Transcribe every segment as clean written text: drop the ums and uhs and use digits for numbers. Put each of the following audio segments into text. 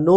9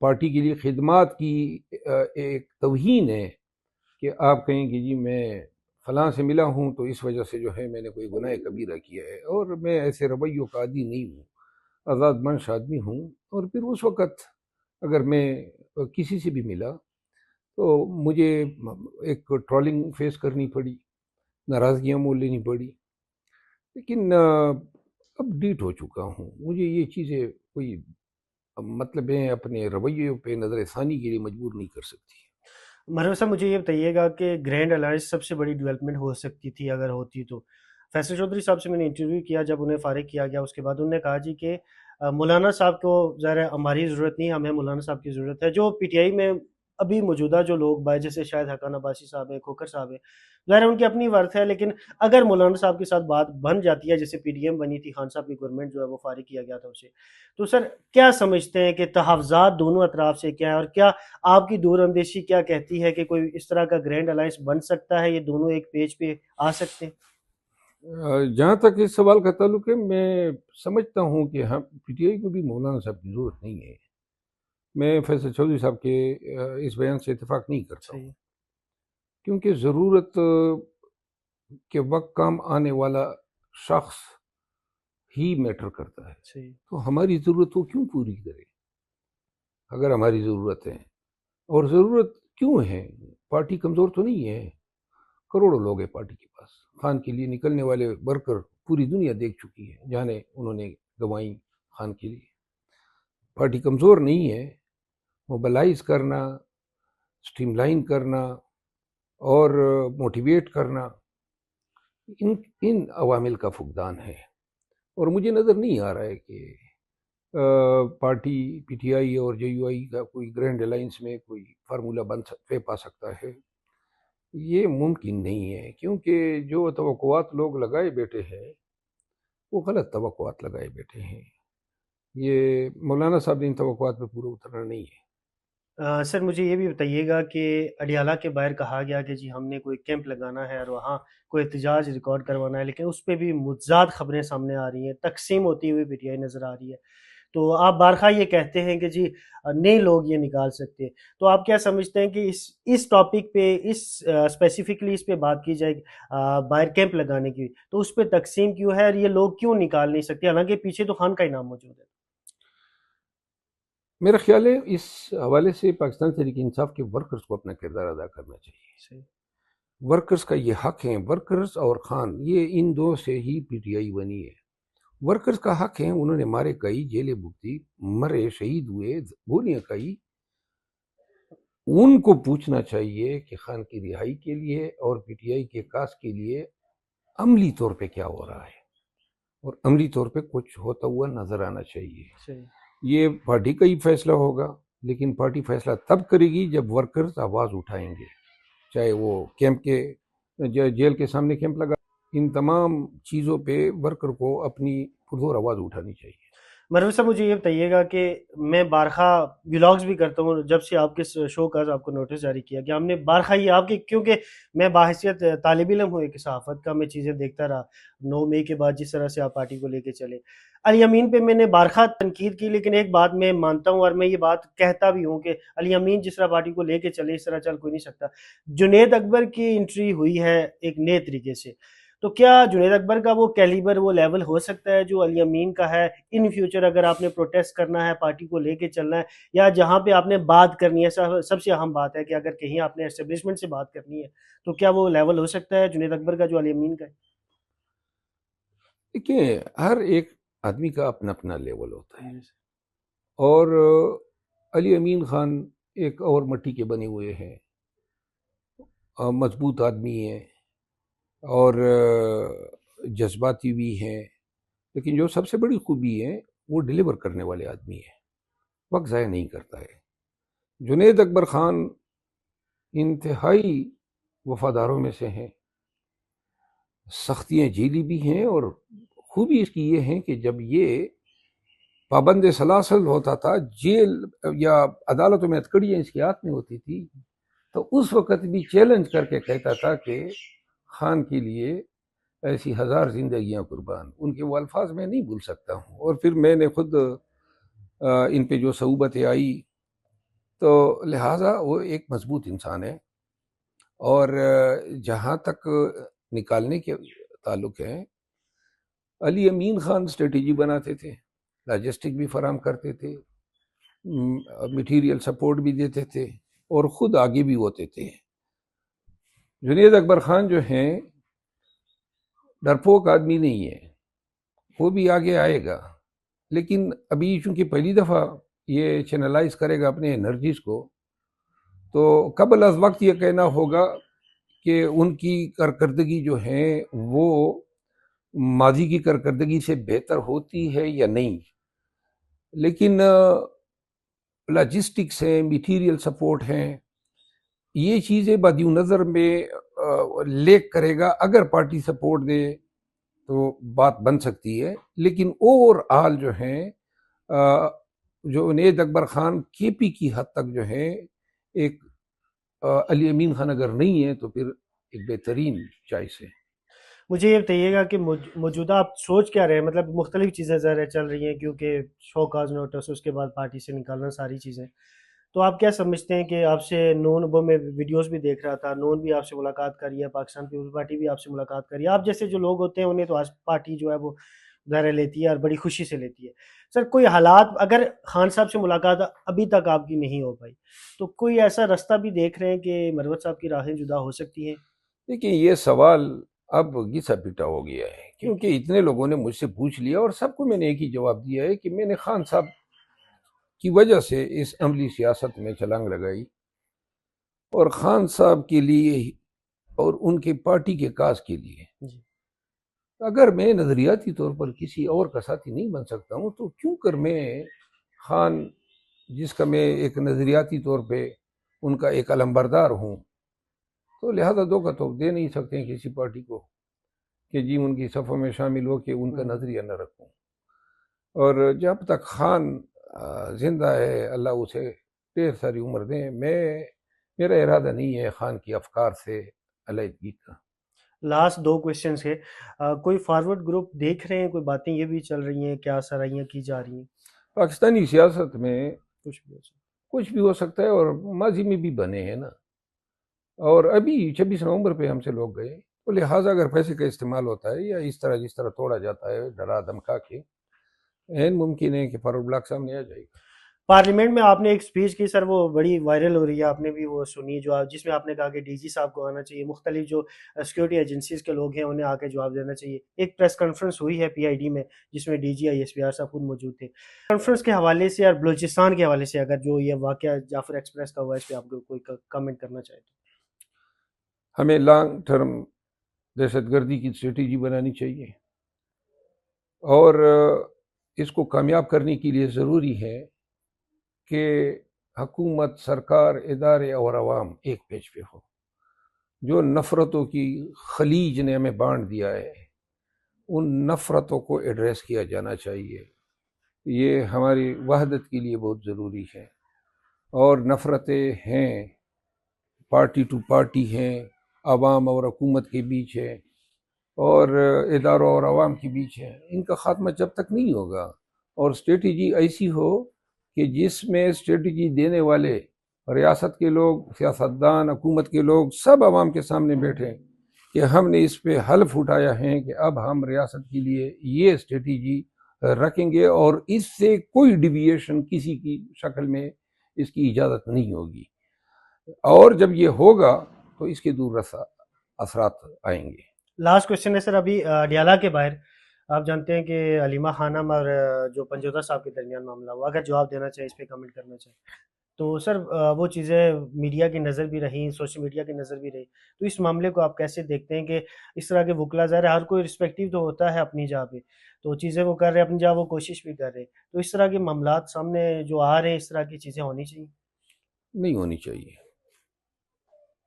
party کے لیے خدمات کی ایک توہین ہے کہ آپ کہیں کہ جی میں فلاں سے ملا ہوں تو اس وجہ سے جو ہے میں نے کوئی گناہ کبیرہ کیا ہے، اور میں ایسے رویوں کا عادی نہیں ہوں، آزاد منش آدمی ہوں۔ اور پھر اس وقت اگر میں کسی سے بھی ملا تو مجھے ایک ٹرولنگ فیس کرنی پڑی، ناراضگیاں مول لینی پڑی، لیکن اب ڈیٹ ہو چکا ہوں، مجھے یہ چیزیں کوئی مطلب ہے اپنے رویوں پہ نظر ثانی کے لیے مجبور نہیں کر سکتی۔ مرحبا صاحب، مجھے یہ بتائیے گا کہ گرینڈ الائنس سب سے بڑی ڈیولپمنٹ ہو سکتی تھی اگر ہوتی تو؟ فیصل چودھری صاحب سے میں نے انٹرویو کیا جب انہیں فارغ کیا گیا، اس کے بعد انہوں نے کہا جی کہ مولانا صاحب کو ظاہر ہے ہماری ضرورت نہیں، ہمیں مولانا صاحب کی ضرورت ہے۔ جو پی ٹی آئی میں ابھی موجودہ جو لوگ بھائی جیسے شاید حقان عباسی صاحب ہیں، کھوکھر صاحب ہیں، ظاہر ہے ان کی اپنی ورث ہے، لیکن اگر مولانا صاحب کے ساتھ بات بن جاتی ہے، جیسے پی ڈی ایم بنی تھی، خان صاحب کی گورنمنٹ جو ہے وہ فارغ کیا گیا تھا اسے، تو سر کیا سمجھتے ہیں کہ تحفظات دونوں اطراف سے کیا ہے، اور کیا آپ کی دور اندیشی کیا کہتی ہے کہ کوئی اس طرح کا گرینڈ الائنس بن سکتا ہے، یہ دونوں ایک پیج پہ آ سکتے ہیں؟ جہاں تک اس سوال کا تعلق ہے، میں سمجھتا ہوں کہ ہم پی ٹی آئی کو بھی مولانا صاحب کی ضرورت نہیں ہے۔ میں فیصل چودھری صاحب کے اس بیان سے اتفاق نہیں کرتا ہوں، کیونکہ ضرورت کے وقت کام آنے والا شخص ہی میٹر کرتا ہے۔ تو ہماری ضرورت وہ کیوں پوری کرے اگر ہماری ضرورت ہے؟ اور ضرورت کیوں ہے؟ پارٹی کمزور تو نہیں ہے، کروڑوں لوگ ہیں پارٹی کے پاس، خان کے لیے نکلنے والے ورکر پوری دنیا دیکھ چکی ہے، جانے انہوں نے گوائیں خان کے لیے۔ پارٹی کمزور نہیں ہے، موبلائز کرنا، سٹریم لائن کرنا اور موٹیویٹ کرنا ان عوامل کا فقدان ہے۔ اور مجھے نظر نہیں آ رہا ہے کہ پارٹی پی ٹی آئی اور جے یو آئی کا کوئی گرینڈ الائنس میں کوئی فارمولہ پا سکتا ہے۔ یہ ممکن نہیں ہے، کیونکہ جو توقعات لوگ لگائے بیٹھے ہیں وہ غلط توقعات لگائے بیٹھے ہیں۔ یہ مولانا صاحب نے ان توقعات پہ پورا اترنا نہیں ہے۔ سر مجھے یہ بھی بتائیے گا کہ اڈیالہ کے باہر کہا گیا کہ جی ہم نے کوئی کیمپ لگانا ہے اور وہاں کوئی احتجاج ریکارڈ کروانا ہے، لیکن اس پہ بھی متضاد خبریں سامنے آ رہی ہیں، تقسیم ہوتی ہوئی پی ٹی آئی نظر آ رہی ہے۔ تو آپ بارخواہ یہ کہتے ہیں کہ جی نئے لوگ یہ نکال سکتے، تو آپ کیا سمجھتے ہیں کہ اس ٹاپک پہ اسپیسیفکلی اس پہ بات کی جائے باہر کیمپ لگانے کی، تو اس پہ تقسیم کیوں ہے اور یہ لوگ کیوں نکال نہیں سکتے، حالانکہ پیچھے تو خان کا ہی نام موجود ہے؟ میرا خیال ہے اس حوالے سے پاکستان تحریک انصاف کے ورکرز کو اپنا کردار ادا کرنا چاہیے۔ ورکرز کا یہ حق ہے، ورکرز اور خان یہ ان دو سے ہی پی ٹی آئی بنی ہے۔ ورکرز کا حق ہے، انہوں نے مارے کئی، جیلیں بھگتی، مرے، شہید ہوئے، گولیاں کھائی، ان کو پوچھنا چاہیے کہ خان کی رہائی کے لیے اور پی ٹی آئی کے کاس کے لیے عملی طور پہ کیا ہو رہا ہے، اور عملی طور پہ کچھ ہوتا ہوا نظر آنا چاہیے۔ یہ پارٹی کا ہی فیصلہ ہوگا، لیکن پارٹی فیصلہ تب کرے گی جب ورکرز آواز اٹھائیں گے، چاہے وہ کیمپ کے جیل کے سامنے کیمپ لگا، ان تمام چیزوں پہ ورکر کو اپنی پرزور آواز اٹھانی چاہیے۔ مروی صاحب مجھے یہ بتائیے گا کہ میں بارخواہ ولاگز بھی کرتا ہوں، جب سے آپ کے شو کا آپ کو نوٹس جاری کیا کہ ہم نے بارخواہ یہ آپ کے، کیونکہ میں باحثیت طالب علم ہوں ایک صحافت کا، میں چیزیں دیکھتا رہا 9 مئی کے بعد جس طرح سے آپ پارٹی کو لے کے چلے، الیمین پہ میں نے بارخواہ تنقید کی، لیکن ایک بات میں مانتا ہوں اور میں یہ بات کہتا بھی ہوں کہ الیمین جس طرح پارٹی کو لے کے چلے اس طرح چل کوئی نہیں سکتا۔ جنید اکبر کی انٹری ہوئی ہے ایک نئے طریقے سے، تو کیا جنید اکبر کا وہ کیلیبر، وہ لیول ہو سکتا ہے جو علی امین کا ہے ان فیوچر، اگر آپ نے پروٹیسٹ کرنا ہے، پارٹی کو لے کے چلنا ہے، یا جہاں پہ آپ نے بات کرنی ہے، سب سے اہم بات ہے کہ اگر کہیں آپ نے اسٹیبلشمنٹ سے بات کرنی ہے تو کیا وہ لیول ہو سکتا ہے جنید اکبر کا جو علی امین کا ہے؟ دیکھیں، ہر ایک آدمی کا اپنا اپنا لیول ہوتا ہے، اور علی امین خان ایک اور مٹی کے بنے ہوئے ہیں، مضبوط آدمی ہیں اور جذباتی بھی ہیں، لیکن جو سب سے بڑی خوبی ہے وہ ڈیلیور کرنے والے آدمی ہیں، وقت ضائع نہیں کرتا ہے۔ جنید اکبر خان انتہائی وفاداروں میں سے ہیں، سختیاں جھیلی بھی ہیں، اور خوبی اس کی یہ ہے کہ جب یہ پابند سلاسل ہوتا تھا، جیل یا عدالتوں میں ہتکڑیاں اس کے ہاتھ میں ہوتی تھی، تو اس وقت بھی چیلنج کر کے کہتا تھا کہ خان کے لیے ایسی 1000 زندگیاں قربان، ان کے وہ الفاظ میں نہیں بھول سکتا ہوں۔ اور پھر میں نے خود ان پہ جو صعوبتیں آئی تو لہٰذا وہ ایک مضبوط انسان ہے. اور جہاں تک نکالنے کے تعلق ہے، علی امین خان اسٹریٹجی بناتے تھے، لاجسٹک بھی فراہم کرتے تھے، مٹیریل سپورٹ بھی دیتے تھے، اور خود آگے بھی ہوتے تھے. جنید اکبر خان جو ہیں ڈرپوک آدمی نہیں ہے، وہ بھی آگے آئے گا، لیکن ابھی چونکہ پہلی دفعہ یہ چینلائز کرے گا اپنے انرجیز کو، تو قبل از وقت یہ کہنا ہوگا کہ ان کی کارکردگی جو ہے وہ ماضی کی کارکردگی سے بہتر ہوتی ہے یا نہیں. لیکن لاجسٹکس ہیں، میٹیریل سپورٹ ہیں، یہ چیزیں بدیو نظر میں لیک کرے گا. اگر پارٹی سپورٹ دے تو بات بن سکتی ہے، لیکن اوور آل جو ہیں جو جنید اکبر خان کے پی کی حد تک جو ہے ایک علی امین خان اگر نہیں ہے تو پھر ایک بہترین چوائس ہے. مجھے یہ بتائیے گا کہ موجودہ آپ سوچ کیا رہے ہیں؟ مطلب مختلف چیزیں ظاہر چل رہی ہیں کیونکہ شو کاز نوٹس، اس کے بعد پارٹی سے نکالنا، ساری چیزیں. تو آپ کیا سمجھتے ہیں کہ آپ سے نون، وہ میں ویڈیوز بھی دیکھ رہا تھا، نون بھی آپ سے ملاقات کری ہے، پاکستان پیپلز پارٹی بھی آپ سے ملاقات کری ہے. آپ جیسے جو لوگ ہوتے ہیں انہیں تو آج پارٹی جو ہے وہ ظاہر لیتی ہے اور بڑی خوشی سے لیتی ہے. سر کوئی حالات، اگر خان صاحب سے ملاقات ابھی تک آپ کی نہیں ہو پائی، تو کوئی ایسا رستہ بھی دیکھ رہے ہیں کہ مروت صاحب کی راہیں جدا ہو سکتی ہیں؟ دیکھیں یہ سوال اب گھسا پٹا ہو گیا ہے، کیونکہ اتنے لوگوں نے مجھ سے پوچھ لیا اور سب کو میں نے ایک ہی جواب دیا ہے کہ میں نے خان صاحب کی وجہ سے اس عملی سیاست میں چھلانگ لگائی، اور خان صاحب کے لیے اور ان کے پارٹی کے کاز کے لیے اگر میں نظریاتی طور پر کسی اور کا ساتھی نہیں بن سکتا ہوں تو کیوں کر میں خان، جس کا میں ایک نظریاتی طور پہ ان کا ایک علمبردار ہوں، تو لہذا دھوکہ تو دے نہیں سکتے ہیں کسی پارٹی کو کہ جی ان کی صفوں میں شامل ہو کے ان کا نظریہ نہ رکھوں. اور جب تک خان زندہ ہے، اللہ اسے ڈھیر ساری عمر دیں، میرا ارادہ نہیں ہے خان کی افکار سے علیحدگی کا. لاسٹ 2 کویسچنز ہے. کوئی فارورڈ گروپ دیکھ رہے ہیں؟ کوئی باتیں یہ بھی چل رہی ہیں، کیا سرائیاں کی جا رہی ہیں؟ پاکستانی سیاست میں کچھ بھی ہو سکتا کچھ بھی ہو سکتا ہے، اور ماضی میں بھی بنے ہیں نا. اور ابھی 26 نومبر پہ ہم سے لوگ گئے، تو لہٰذا اگر پیسے کا استعمال ہوتا ہے یا اس طرح جس طرح توڑا جاتا ہے ڈرا دھمکا کے، ممکن ہے کہ فاروق بلاک سامنے آ جائے گا. پارلیمنٹ میں آپ نے ایک سپیچ کی سر، وہ بڑی وائرل ہو رہی ہے، آپ نے بھی وہ سنی، جس میں آپ نے کہا کہ ڈی جی صاحب کو آنا چاہیے، مختلف جو سیکورٹی ایجنسیز کے لوگ ہیں انہیں آ کے جواب دینا چاہیے. ایک پریس کانفرنس ہوئی ہے پی آئی ڈی میں جس میں D G I S P R صاحب خود موجود تھے. کانفرنس کے حوالے سے اور بلوچستان کے حوالے سے اگر جو یہ واقعہ جعفر ایکسپریس کا ہوا ہے اس پہ آپ کو کوئی کامنٹ کرنا چاہے تو؟ ہمیں لانگ ٹرم دہشت گردی کی اسٹریٹجی بنانی چاہیے، اور اس کو کامیاب کرنے کے لیے ضروری ہے کہ حکومت، سرکار، ادارے اور عوام ایک پیج پہ ہو. جو نفرتوں کی خلیج نے ہمیں بانٹ دیا ہے، ان نفرتوں کو ایڈریس کیا جانا چاہیے. یہ ہماری وحدت کے لیے بہت ضروری ہے. اور نفرتیں ہیں، پارٹی ٹو پارٹی ہیں، عوام اور حکومت کے بیچ ہے، اور اداروں اور عوام کے بیچ ہے. ان کا خاتمہ جب تک نہیں ہوگا اور اسٹریٹجی ایسی ہو کہ جس میں اسٹریٹجی دینے والے ریاست کے لوگ، سیاستدان، حکومت کے لوگ سب عوام کے سامنے بیٹھے کہ ہم نے اس پہ حلف اٹھایا ہے کہ اب ہم ریاست کے لیے یہ اسٹریٹجی رکھیں گے، اور اس سے کوئی ڈیویشن کسی کی شکل میں اس کی اجازت نہیں ہوگی. اور جب یہ ہوگا تو اس کے دور رس اثرات آئیں گے. لاسٹ کویسچن ہے سر، ابھی اڈیالہ کے باہر آپ جانتے ہیں کہ علیمہ خانم اور جو پنجوتا صاحب کے درمیان معاملہ ہوا، اگر جواب دینا چاہے، اس پہ کمنٹ کرنا چاہے تو سر وہ چیزیں میڈیا کی نظر بھی رہیں، سوشل میڈیا کی نظر بھی رہی، تو اس معاملے کو آپ کیسے دیکھتے ہیں کہ اس طرح کے وکلا، ظاہر ہے ہر کوئی رسپیکٹیو تو ہوتا ہے اپنی جگہ پہ، تو چیزیں وہ کر رہے ہیں اپنی جگہ، وہ کوشش بھی کر رہے، تو اس طرح کے معاملات سامنے جو آ رہے ہیں، اس طرح کی چیزیں ہونی چاہیے؟ نہیں ہونی چاہیے.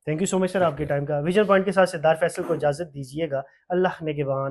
تھینک یو سو مچ سر آپ کے ٹائم کا. ویژن پوائنٹ کے ساتھ سردار فیصل کو اجازت دیجیے گا. اللہ نگہبان.